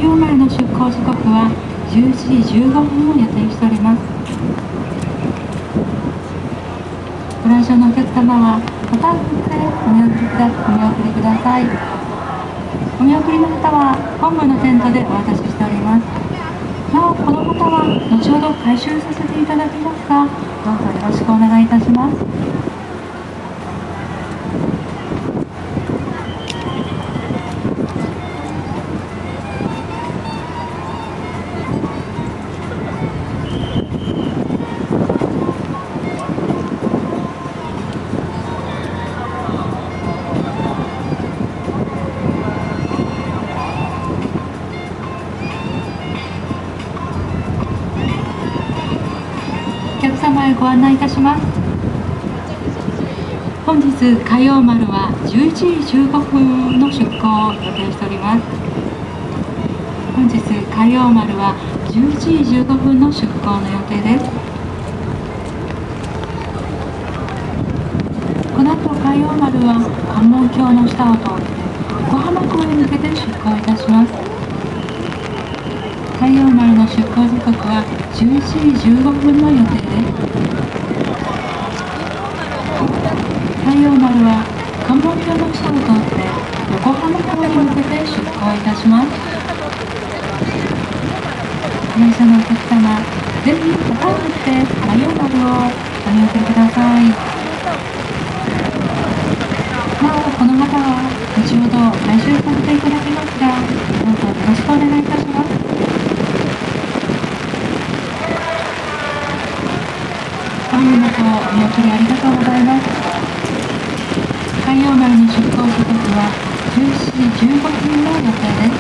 海洋丸の出港時刻は11時15分を予定しております。ご来場のお客様はボタンを振ってお見送りください。お見送りの方は本部のテントでお渡ししております。なお、この方は後ほど回収させていただきますが、どうぞよろしくお願いいたします。お客様へご案内いたします。本日海洋丸は11時15分の出港を予定しております。本日海洋丸は11時15分の出港の予定です。この後海洋丸は関門橋の下を通って横浜港へ向けて出港いたします。海洋丸の出港時刻は11時15分の予定です。海洋丸は関門橋の下を通って横浜港に向けて出港いたします。ご来場のお客様、ぜひボタンを振って海洋丸をお見送りください。なお、この方は後ほど回収させていただきますが、どうぞよろしくお願いいたします。本部の方、お見送りありがとうございます。海洋丸の出港時刻は17時15分の予定です。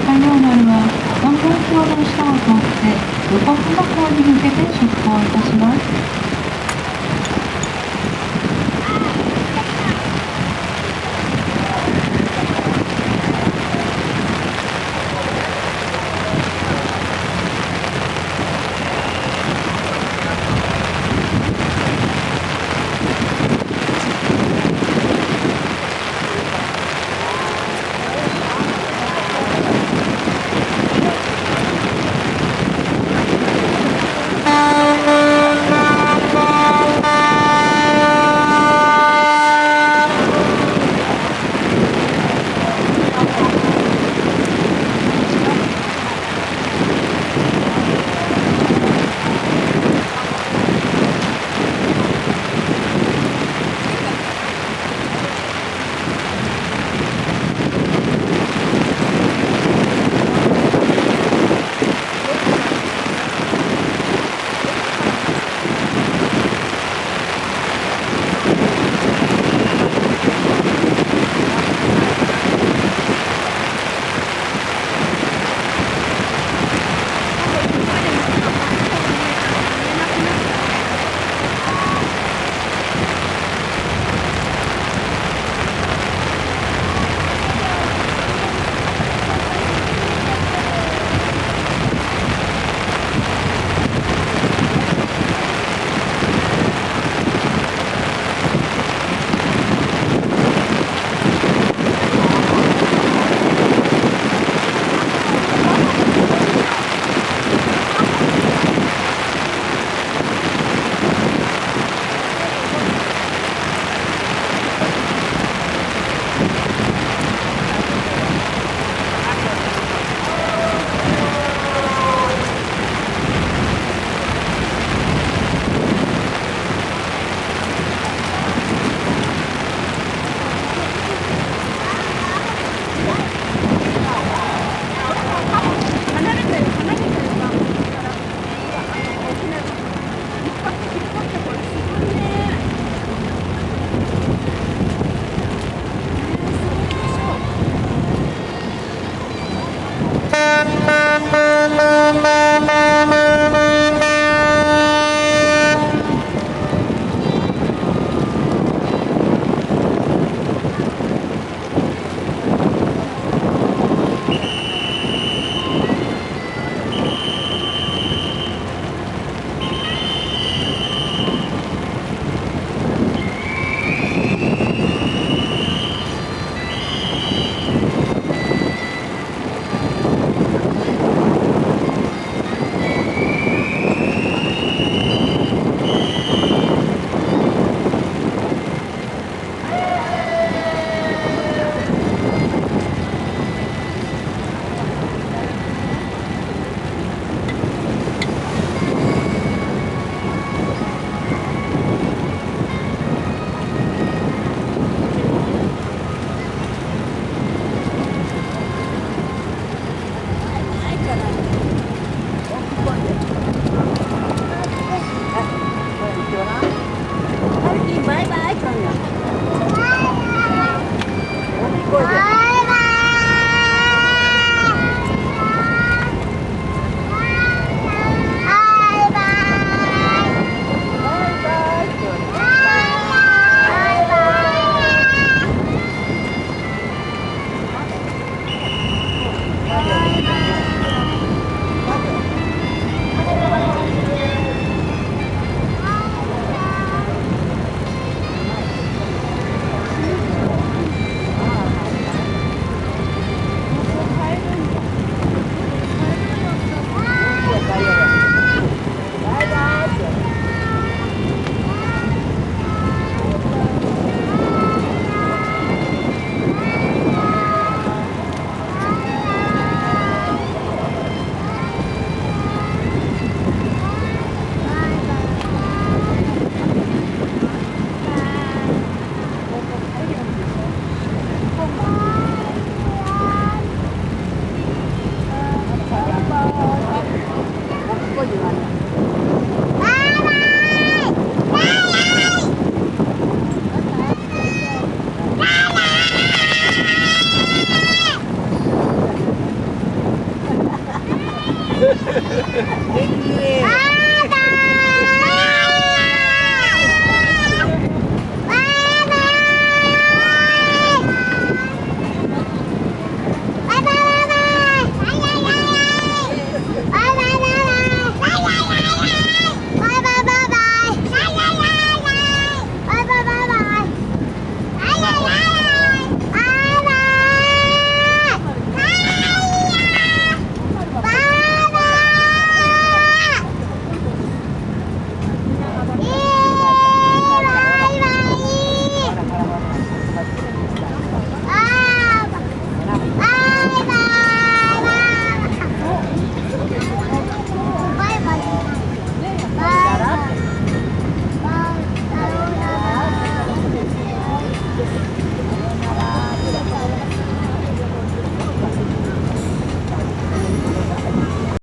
海洋丸は関門橋の下を通って横浜港に向けて出港いたします。